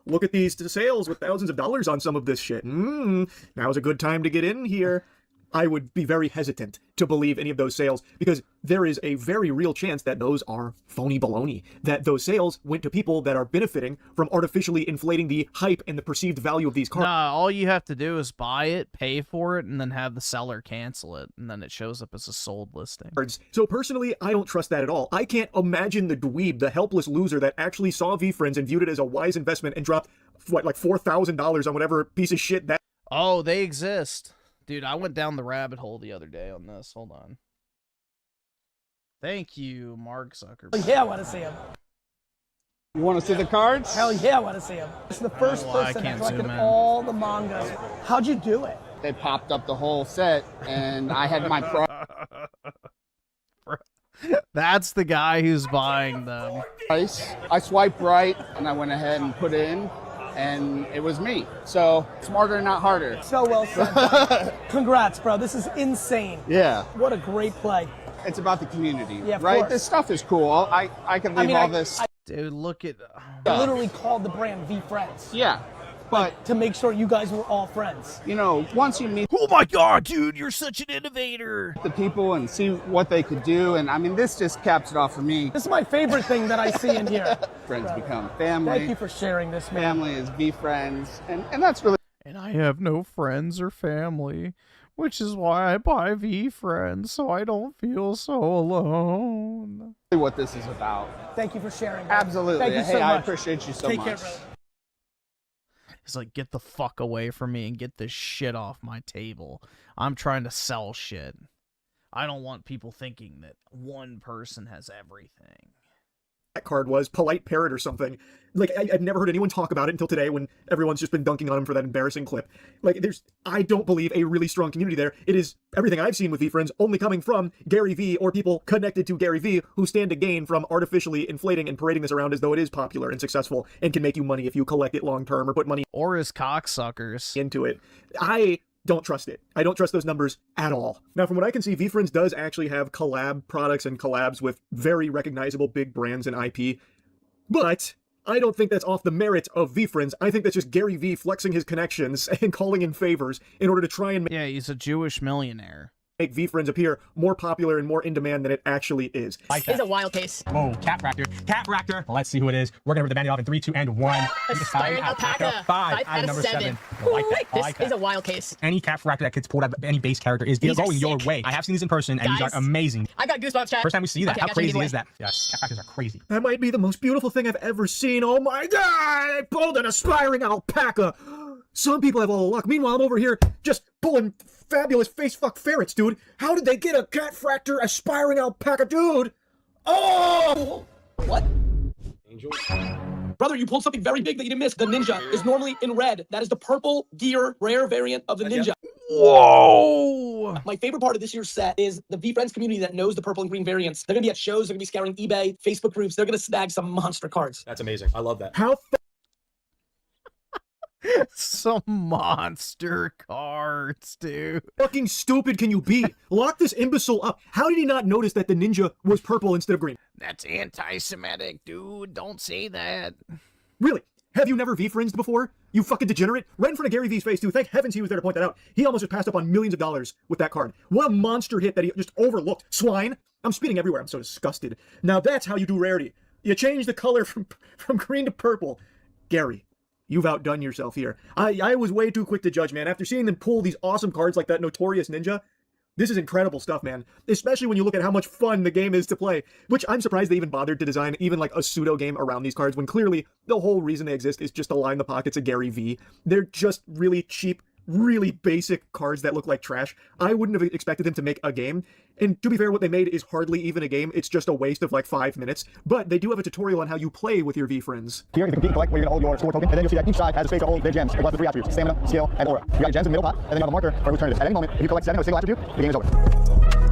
Look at these sales with thousands of dollars on some of this shit. Now's a good time to get in here. I would be very hesitant to believe any of those sales because there is a very real chance that those are phony baloney, that those sales went to people that are benefiting from artificially inflating the hype and the perceived value of these cards. Nah, all you have to do is buy it, pay for it, and then have the seller cancel it, and then it shows up as a sold listing. So personally, I don't trust that at all. I can't imagine the dweeb, the helpless loser that actually saw V-Friends and viewed it as a wise investment and dropped, what, like $4,000 on whatever piece of shit that... Oh, they exist. Dude, I went down the rabbit hole the other day on this. Hold on. Thank you, Mark Zuckerberg. Yeah, I want to see him. You want to see the cards? Hell yeah, I want to see him. It's the first person that collected all the mangas. How'd you do it? They popped up the whole set, and I had my That's the guy who's buying them. price. I swiped right, and I went ahead and put it in. and it was me. So smarter, not harder. So well said, buddy. Congrats, bro. This is insane. Yeah. What a great play. It's about the community, Yeah, of right? course. This stuff is cool. I can leave all this. Dude, look at... I literally called the brand V Friends. Yeah, but to make sure you guys were all friends. You know, once you meet... Oh my god, dude, you're such an innovator. The people and see what they could do, and I mean, this just caps it off for me. This is my favorite thing that I see in here. Friends become family. Thank you for sharing this, man. Family is be friends, and that's really... And I have no friends or family, which is why I buy V-Friends, so I don't feel so alone. What this is about. Thank you for sharing. Absolutely. Thank you hey, so much. I appreciate you so Take much. care, brother. It's like, get the fuck away from me and get this shit off my table. I'm trying to sell shit. I don't want people thinking that one person has everything. That card was Polite Parrot or something. Like, I've never heard anyone talk about it until today when everyone's just been dunking on him for that embarrassing clip. Like, I don't believe a really strong community there. It is everything I've seen with V-Friends only coming from Gary V or people connected to Gary V who stand to gain from artificially inflating and parading this around as though it is popular and successful and can make you money if you collect it long term or put money or as cocksuckers into it. I don't trust it. I don't trust those numbers at all. Now, from what I can see, V-Friends does actually have collab products and collabs with very recognizable big brands and IP, but I don't think that's off the merit of V-Friends. I think that's just Gary V flexing his connections and calling in favors in order to try and yeah, he's a Jewish millionaire. Make V-Friends appear more popular and more in demand than it actually is. Like that. It's a wild case. Oh, Cat Raptor. Cat Raptor. Let's see who it is. We're going to rip the bandit off in 3, 2, and 1. Aspiring Alpaca. 5 out of number 7. 7. I like that. I This like is that. a wild case. Any Cat Raptor that gets pulled out of any base character is These are going your sick. way. I have seen these in person, and Guys, these are amazing. I got goosebumps, chat. First time we see that. Okay, How I got you crazy either is way. that? Yes, Cat Raptors are crazy. That might be the most beautiful thing I've ever seen. Oh my god! I pulled an aspiring alpaca! Some people have all the luck. Meanwhile, I'm over here just pulling fabulous face-fuck ferrets, dude. How did they get a Cat Fractor aspiring alpaca, dude? Oh! What? Angel? Brother, you pulled something very big that you didn't miss. The Ninja is normally in red. That is the purple gear rare variant of the Ninja. Whoa! My favorite part of this year's set is the V-Friends community that knows the purple and green variants. They're going to be at shows. They're going to be scouring eBay, Facebook groups. They're going to snag some monster cards. That's amazing. I love that. How Some monster cards, dude. fucking stupid can you be? Lock this imbecile up. How did he not notice that the Ninja was purple instead of green? That's anti-Semitic, dude. Don't say that. Really? Have you never V-Friends before? You fucking degenerate? Right in front of Gary V's face, too. Thank heavens he was there to point that out. He almost just passed up on millions of dollars with that card. What a monster hit that he just overlooked. Swine. I'm spitting everywhere. I'm so disgusted. Now that's how you do rarity. You change the color from green to purple. Gary, you've outdone yourself here. I was way too quick to judge, man. After seeing them pull these awesome cards like that Notorious Ninja, this is incredible stuff, man. Especially when you look at how much fun the game is to play. Which I'm surprised they even bothered to design even like a pseudo game around these cards when clearly the whole reason they exist is just to line the pockets of Gary V. They're just really cheap, really basic cards that look like trash. I wouldn't have expected them to make a game. And to be fair, what they made is hardly even a game. It's just a waste of like 5 minutes. But they do have a tutorial on how you play with your V-Friends. Here is the complete collect where you're going to hold your score token, and then you'll see that each side has a space to hold their gems. It was the 3 attributes: stamina, skill, and aura. You got your gems in the middle pot, and then you have a marker for which turn it is. At any moment, if you collect 7 of a single attribute, the game is over.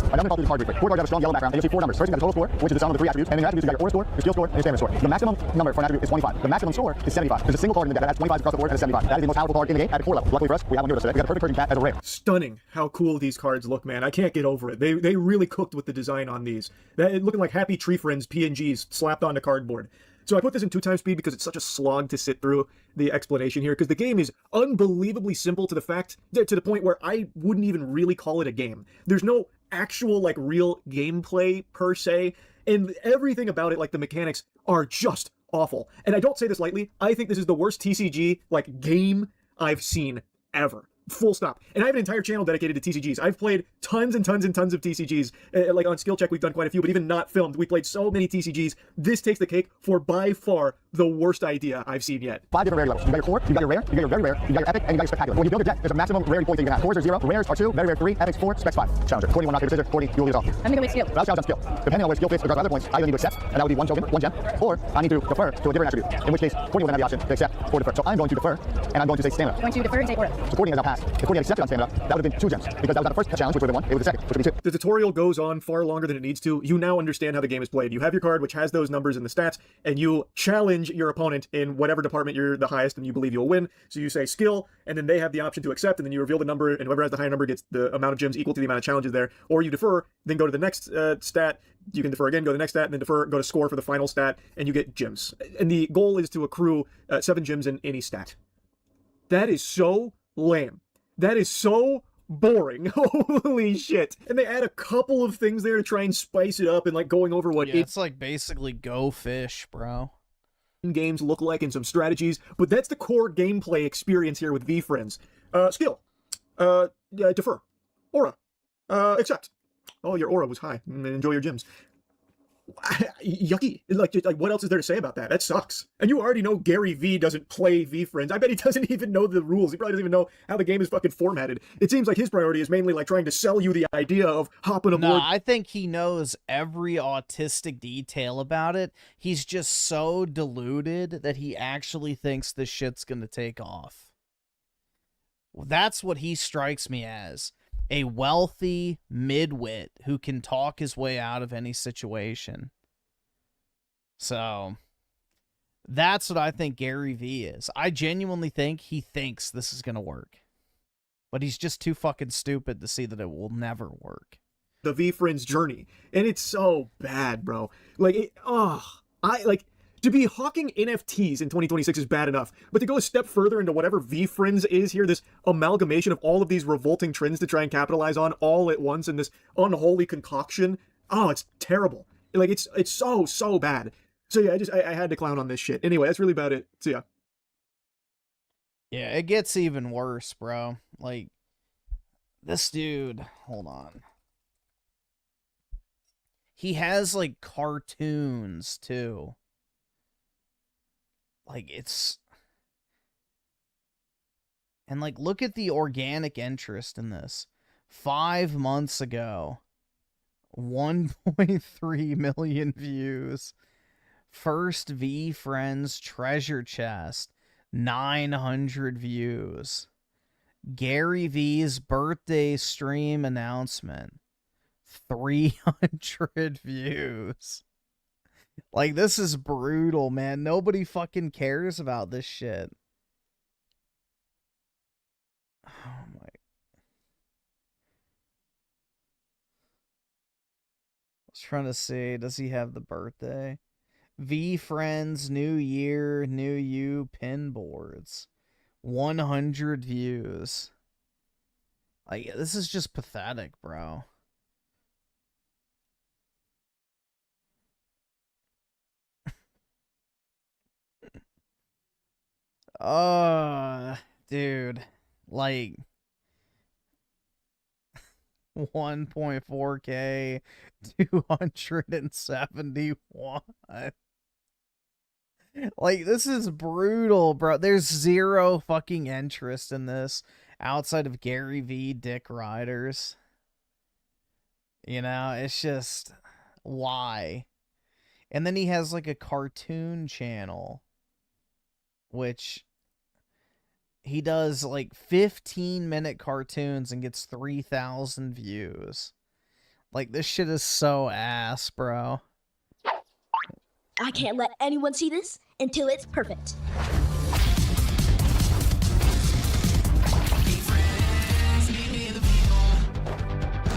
I'm not going to go through the card briefly. 4 cards have a strong yellow background, and you'll see 4 numbers. First, you got the total score, which is the sum of the 3 attributes, and then your attributes, you got your aura score, your skill score, and your stamina score. The maximum number for an attribute is 25. The maximum score is 75. There's a single card in the deck that has 25 across the board and a 75. That is the most powerful card in the game at 4 level. Luckily for us, we have one here today. We got a perfect Persian cat as a rare. Stunning how cool these cards look, man. I can't get over it. They really cooked with the design on these. Looking like Happy Tree Friends PNGs slapped onto cardboard. So I put this in 2x speed because it's such a slog to sit through the explanation here, because the game is unbelievably simple to the point where I wouldn't even really call it a game. There's no actual like real gameplay per se, and everything about it, like the mechanics, are just awful. And I don't say this lightly. I think this is the worst TCG like game I've seen ever. Full stop. And I have an entire channel dedicated to TCGs. I've played tons and tons and tons of TCGs. Like on Skill Check, we've done quite a few, but even not filmed, we played so many TCGs. This takes the cake for by far the worst idea I've seen yet. 5 different rarity levels. You got your core, you got your rare, you got your very rare, you got your epic, and you got your spectacular. When you build your deck, there's a maximum rarity point that you can have. Cores are 0, rares are 2, very rare 3, epics 4, specs 5. Challenger. 41 rock, paper, scissors, 40, you will lose all. I'm gonna make skill. I'll challenge on skill. Depending on where skill fits regardless of other points, I either need to accept, and that would be 1 token, 1 gem, or I need to defer to a different attribute. In which case, 40 will then have the option to accept or defer. So I'm going to defer, and I'm going to say stamina. Going to defer and take aura. So 40 is now passed. stat. If Cordy had accepted on stamina, that would have been 2 gems, because that was not the first challenge, which would have been 1, it was the second, which would be 2. The tutorial goes on far longer than it needs to. You now understand how the game is played. You have your card, which has those numbers in the stats, and you challenge your opponent in whatever department you're the highest and you believe you'll win. So you say skill, and then they have the option to accept, and then you reveal the number, and whoever has the higher number gets the amount of gems equal to the amount of challenges there. Or you defer, then go to the next stat, you can defer again, go to the next stat, and then defer, go to score for the final stat, and you get gems. And the goal is to accrue 7 gems in any stat. That is so lame. That is so boring. Holy shit. And they add a couple of things there to try and spice it up and like going over what it's like basically Go Fish, bro. Games look like and some strategies, but that's the core gameplay experience here with V-Friends. Skill. Defer. Aura. Accept. Oh, your aura was high. Enjoy your gems. Yucky. Like, what else is there to say about that? That sucks. And you already know Gary V doesn't play V-Friends. I bet he doesn't even know the rules. He probably doesn't even know how the game is fucking formatted. It seems like his priority is mainly like trying to sell you the idea of hopping aboard. No, I think he knows every autistic detail about it. He's just so deluded that he actually thinks this shit's gonna take off. That's what he strikes me as. A wealthy midwit who can talk his way out of any situation. So, that's what I think Gary V is. I genuinely think he thinks this is going to work. But he's just too fucking stupid to see that it will never work. The V-Friends journey. And it's so bad, bro. Like, to be hawking NFTs in 2026 is bad enough, but to go a step further into whatever V-Friends is here, this amalgamation of all of these revolting trends to try and capitalize on all at once in this unholy concoction, oh, it's terrible. Like, it's so bad. So yeah, I had to clown on this shit. Anyway, that's really about it. So yeah. Yeah, it gets even worse, bro. Like, this dude, hold on. He has, like, cartoons, too. Like, it's... And, like, look at the organic interest in this. 5 months ago, 1.3 million views. First V-Friends treasure chest, 900 views. Gary V's birthday stream announcement, 300 views. Like, this is brutal, man. Nobody fucking cares about this shit. Oh my. I was trying to see, does he have the birthday? V-Friends, New Year, New You, pin boards. 100 views. Like, this is just pathetic, bro. Dude, like 1.4K, 271. Like, this is brutal, bro. There's zero fucking interest in this outside of Gary V dick riders. You know, it's just, why? And then he has like a cartoon channel, which he does like 15-minute cartoons and gets 3,000 views. Like, this shit is so ass, bro. I can't let anyone see this until it's perfect.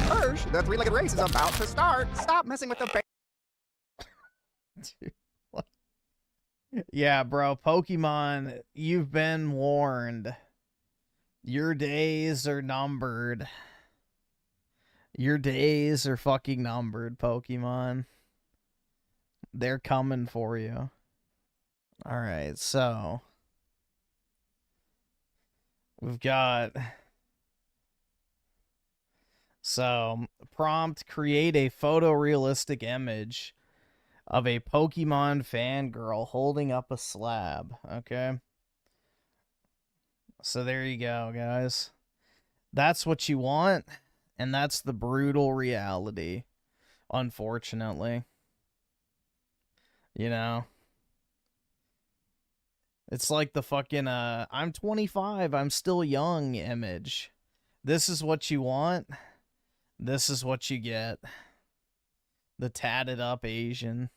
First, the three-legged race is about to start. Stop messing with the Dude, what? Yeah, bro, Pokemon, you've been warned. Your days are numbered. Your days are fucking numbered, Pokemon. They're coming for you. Alright, so we've got... So, prompt, create a photorealistic image of a Pokemon fangirl holding up a slab, okay? So there you go, guys. That's what you want, and that's the brutal reality, unfortunately. You know? It's like the fucking, I'm 25, I'm still young image. This is what you want. This is what you get. The tatted up Asian.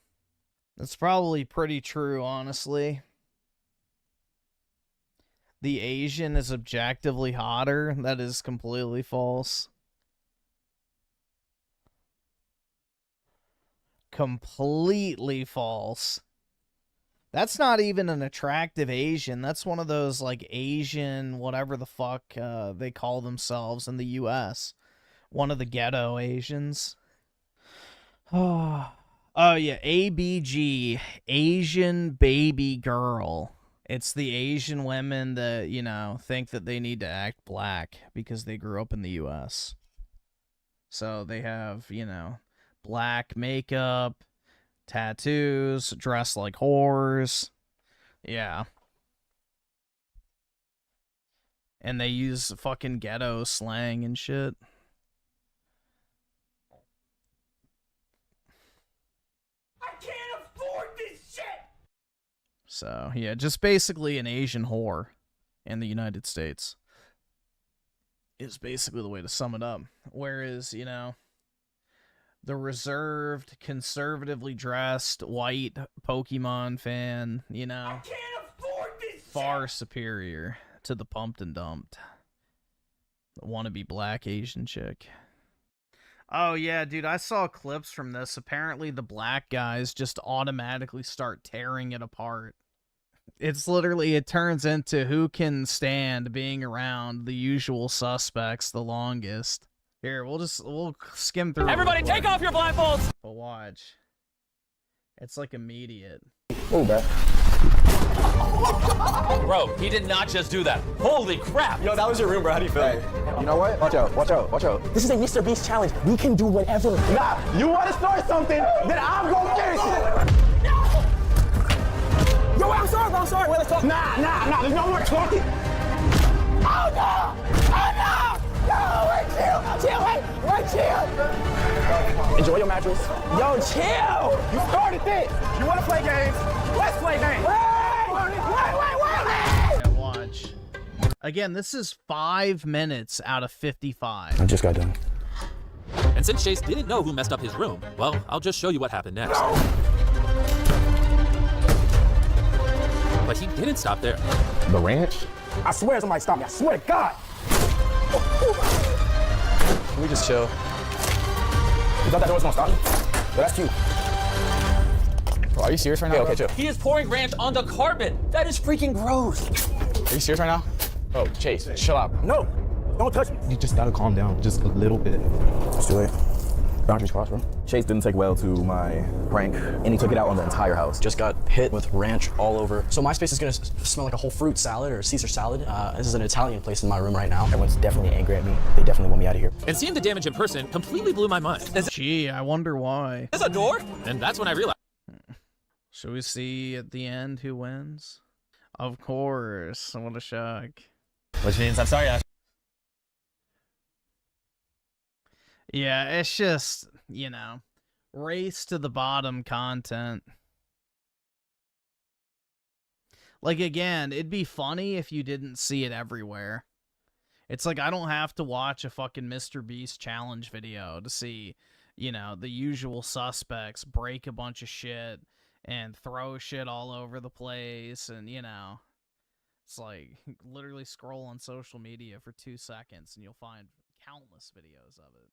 That's probably pretty true, honestly. The Asian is objectively hotter. That is completely false. Completely false. That's not even an attractive Asian. That's one of those, like, Asian, whatever the fuck they call themselves in the U.S. One of the ghetto Asians. Oh, yeah, ABG, Asian Baby Girl. It's the Asian women that, you know, think that they need to act black because they grew up in the U.S. So they have, you know, black makeup, tattoos, dress like whores. Yeah. And they use fucking ghetto slang and shit. I can't afford this shit! So, yeah, just basically an Asian whore in the United States is basically the way to sum it up. Whereas, you know, the reserved, conservatively dressed, white Pokemon fan, you know, far superior to the pumped and dumped, the wannabe black Asian chick. Oh, yeah, dude, I saw clips from this. Apparently, the black guys just automatically start tearing it apart. It's literally, it turns into who can stand being around the usual suspects the longest. Here, we'll skim through. Everybody take off your blindfolds! But watch. It's like immediate. Oh, man. Bro, he did not just do that. Holy crap! Yo, that was your room, bro. How do you feel? You know what? Watch out, watch out, watch out. This is a Mr. Beast challenge. We can do whatever. Nah, you want to start something, then I'm gonna finish it! Yo, I'm sorry. Wait, let's talk. Nah, there's no more talking! Oh, no! Oh, no! No, wait, chill. Enjoy your mattress. Yo, chill. You started this! You want to play games? Let's play games! Wait. Yeah, watch. Again, this is 5 minutes out of 55. I just got done. And since Chase didn't know who messed up his room, well, I'll just show you what happened next. But he didn't stop there. The ranch? I swear somebody stop me. I swear to God. Can we just chill? You thought that door was gonna stop me? But that's cute. Bro, are you serious right now? Okay, chill. He is pouring ranch on the carpet. That is freaking gross. Are you serious right now? Oh, Chase, chill out. No, don't touch me. You just gotta calm down just a little bit. It's too late. Boundaries crossed, bro. Chase didn't take well to my prank, and he took it out on the entire house. Just got hit with ranch all over. So my space is gonna smell like a whole fruit salad or Caesar salad. This is an Italian place in my room right now. Everyone's definitely angry at me. They definitely want me out of here. And seeing the damage in person completely blew my mind. Gee, I wonder why. Is a door? And that's when I realized. Shall we see at the end who wins? Of course. What a shock. Which means I'm sorry, Ash. Yeah, it's just, you know, race to the bottom content. Like, again, it'd be funny if you didn't see it everywhere. It's like I don't have to watch a fucking Mr. Beast challenge video to see, you know, the usual suspects break a bunch of shit and throw shit all over the place, and, you know, it's like literally scroll on social media for 2 seconds and you'll find countless videos of it.